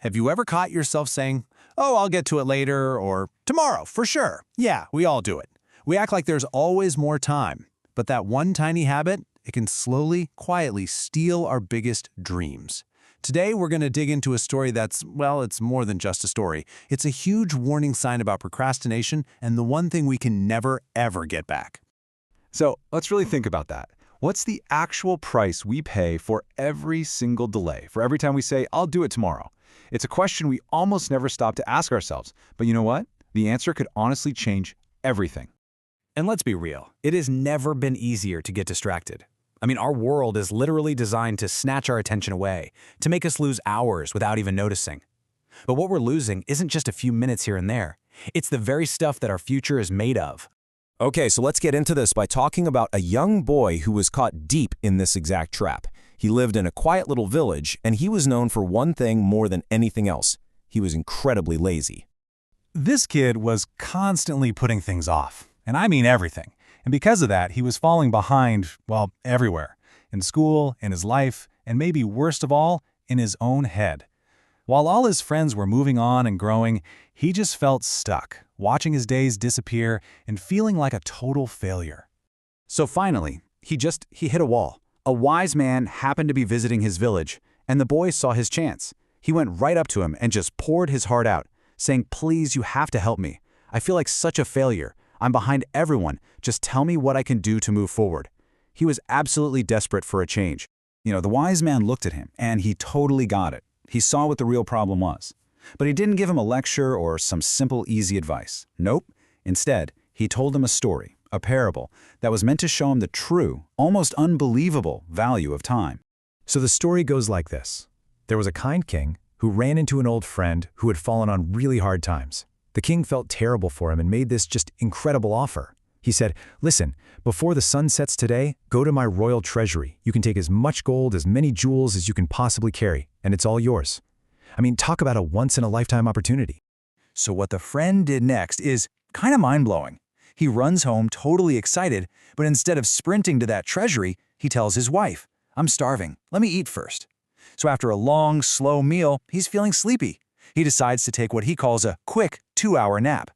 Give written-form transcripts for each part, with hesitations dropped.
Have you ever caught yourself saying, "Oh, I'll get to it later," or "tomorrow, for sure"? Yeah, we all do it. We act like there's always more time. But that one tiny habit, it can slowly, quietly steal our biggest dreams. Today, we're going to dig into a story that's, well, it's more than just a story. It's a huge warning sign about procrastination and the one thing we can never, ever get back. So let's really think about that. What's the actual price we pay for every single delay, for every time we say, "I'll do it tomorrow"? It's a question we almost never stop to ask ourselves. But you know what? The answer could honestly change everything. And let's be real, it has never been easier to get distracted. I mean, our world is literally designed to snatch our attention away, to make us lose hours without even noticing. But what we're losing isn't just a few minutes here and there. It's the very stuff that our future is made of. Okay, so let's get into this by talking about a young boy who was caught deep in this exact trap. He lived in a quiet little village, and he was known for one thing more than anything else. He was incredibly lazy. This kid was constantly putting things off, and I mean everything. And because of that, he was falling behind, well, everywhere. In school, in his life, and maybe worst of all, in his own head. While all his friends were moving on and growing, he just felt stuck, watching his days disappear and feeling like a total failure. So finally, he hit a wall. A wise man happened to be visiting his village, and the boy saw his chance. He went right up to him and just poured his heart out, saying, "Please, you have to help me. I feel like such a failure. I'm behind everyone. Just tell me what I can do to move forward." He was absolutely desperate for a change. The wise man looked at him, and he totally got it. He saw what the real problem was. But he didn't give him a lecture or some simple, easy advice. Nope. Instead, he told him a story, a parable, that was meant to show him the true, almost unbelievable value of time. So the story goes like this. There was a kind king who ran into an old friend who had fallen on really hard times. The king felt terrible for him and made this just incredible offer. He said, "Listen, before the sun sets today, go to my royal treasury. You can take as much gold, as many jewels as you can possibly carry, and it's all yours." I mean, talk about a once-in-a-lifetime opportunity. So what the friend did next is kind of mind-blowing. He runs home totally excited, but instead of sprinting to that treasury, he tells his wife, "I'm starving. Let me eat first." So after a long, slow meal, he's feeling sleepy. He decides to take what he calls a quick 2-hour nap.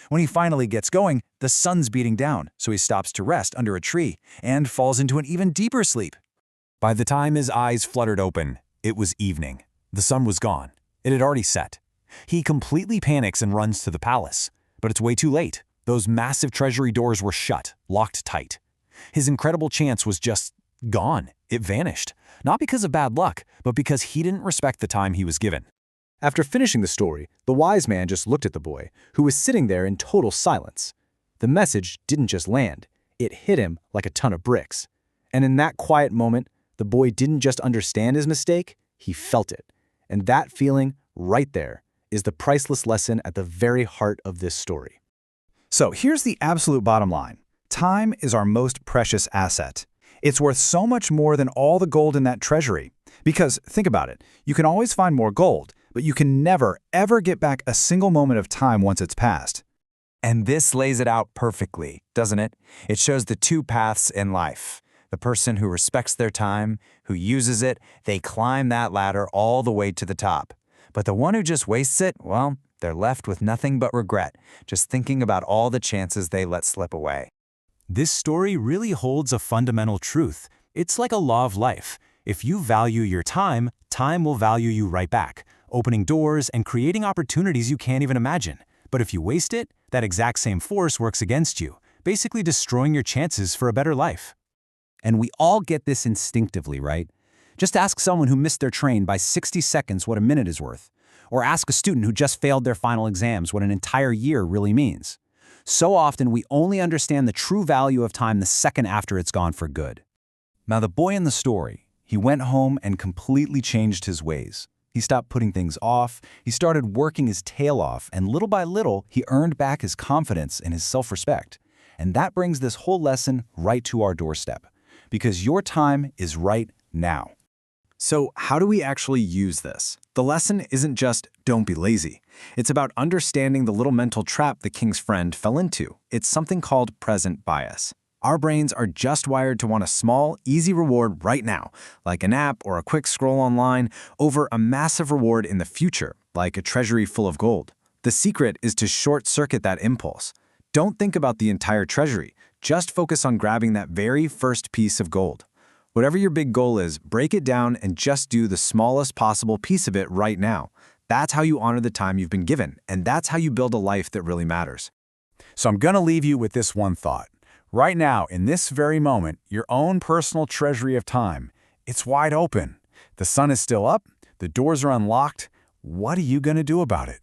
When he finally gets going, the sun's beating down, so he stops to rest under a tree and falls into an even deeper sleep. By the time his eyes fluttered open, it was evening. The sun was gone. It had already set. He completely panics and runs to the palace. But it's way too late. Those massive treasury doors were shut, locked tight. His incredible chance was just gone. It vanished. Not because of bad luck, but because he didn't respect the time he was given. After finishing the story, the wise man just looked at the boy, who was sitting there in total silence. The message didn't just land. It hit him like a ton of bricks. And in that quiet moment, the boy didn't just understand his mistake, he felt it. And that feeling, right there, is the priceless lesson at the very heart of this story. So here's the absolute bottom line. Time is our most precious asset. It's worth so much more than all the gold in that treasury. Because, think about it, you can always find more gold, but you can never, ever get back a single moment of time once it's passed. And this lays it out perfectly, doesn't it? It shows the two paths in life. The person who respects their time, who uses it, they climb that ladder all the way to the top. But the one who just wastes it, well, they're left with nothing but regret, just thinking about all the chances they let slip away. This story really holds a fundamental truth. It's like a law of life. If you value your time, time will value you right back, opening doors and creating opportunities you can't even imagine. But if you waste it, that exact same force works against you, basically destroying your chances for a better life. And we all get this instinctively, right? Just ask someone who missed their train by 60 seconds what a minute is worth. Or ask a student who just failed their final exams what an entire year really means. So often we only understand the true value of time the second after it's gone for good. Now the boy in the story, he went home and completely changed his ways. He stopped putting things off, he started working his tail off, and little by little, he earned back his confidence and his self-respect. And that brings this whole lesson right to our doorstep. Because your time is right now. So how do we actually use this? The lesson isn't just don't be lazy. It's about understanding the little mental trap the king's friend fell into. It's something called present bias. Our brains are just wired to want a small, easy reward right now, like a nap or a quick scroll online, over a massive reward in the future, like a treasury full of gold. The secret is to short-circuit that impulse. Don't think about the entire treasury. Just focus on grabbing that very first piece of gold. Whatever your big goal is, break it down and just do the smallest possible piece of it right now. That's how you honor the time you've been given, and that's how you build a life that really matters. So I'm going to leave you with this one thought. Right now, in this very moment, your own personal treasury of time, it's wide open. The sun is still up, the doors are unlocked. What are you going to do about it?